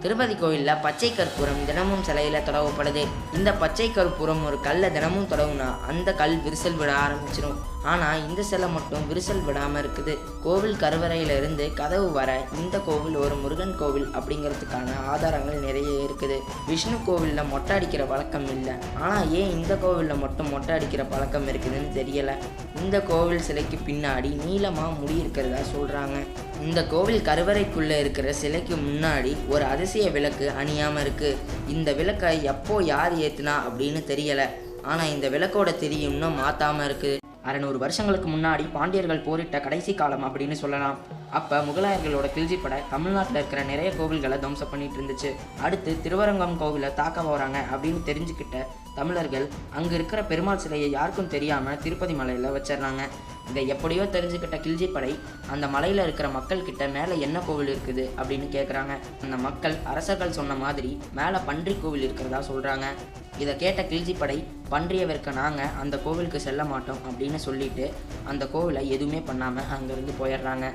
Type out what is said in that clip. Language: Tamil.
திருப்பதி கோயிலில் பச்சை கற்பூரம் தினமும் சிலையில் தடவப்படுது. இந்த பச்சை கற்பூரம் ஒரு கல்லை தினமும் தடவுனா அந்த கல் விரிசல் விட ஆரம்பிச்சிடும். ஆனால் இந்த சிலை மட்டும் விரிசல் விடாமல் இருக்குது. கோவில் கருவறையிலிருந்து கதவு வர இந்த கோவில் ஒரு முருகன் கோவில் அப்படிங்கிறதுக்கான ஆதாரங்கள் நிறைய இருக்குது. விஷ்ணு கோவிலில் மொட்டை அடிக்கிற வழக்கம் இல்லை. ஆனால் ஏன் இந்த கோவிலில் மட்டும் மொட்டை அடிக்கிற பழக்கம் இருக்குதுன்னு தெரியலை. இந்த கோவில் சிலைக்கு பின்னாடி நீளமாக முடி இருக்கிறதா சொல்கிறாங்க. இந்த கோவில் கருவறைக்குள்ளே இருக்கிற சிலைக்கு முன்னாடி ஒரு அதிசய விளக்கு அணியாமல் இருக்குது. இந்த விளக்கை எப்போ யார் ஏற்றுனா அப்படின்னு தெரியலை. ஆனால் இந்த விளக்கோட திரி இன்னும் மாற்றாமல் இருக்குது. 600 வருஷங்களுக்கு முன்னாடி பாண்டியர்கள் போரிட்ட கடைசி காலம் அப்படின்னு சொல்லலாம். அப்போ முகலாயர்களோட கில்ஜி படை தமிழ்நாட்டில் இருக்கிற நிறைய கோவில்களை தம்சம் பண்ணிட்டு இருந்துச்சு. அடுத்து திருவரங்கம் கோவிலை தாக்க போகிறாங்க அப்படின்னு தெரிஞ்சுக்கிட்ட தமிழர்கள் அங்கே இருக்கிற பெருமாள் சிலையை யாருக்கும் தெரியாமல் திருப்பதி மலையில் வச்சிடறாங்க. இதை எப்படியோ தெரிஞ்சுக்கிட்ட கில்ஜி படை அந்த மலையில் இருக்கிற மக்கள்கிட்ட மேலே என்ன கோவில் இருக்குது அப்படின்னு கேட்குறாங்க. அந்த மக்கள் அரசர்கள் சொன்ன மாதிரி மேலே பன்றி கோவில் இருக்கிறதா சொல்கிறாங்க. இதை கேட்ட கில்ஜி படை பன்றியை விற்க நாங்கள் அந்த கோவிலுக்கு செல்ல மாட்டோம் அப்படின்னு சொல்லிட்டு அந்த கோவிலை எதுவுமே பண்ணாமல் அங்கேருந்து போயிடுறாங்க.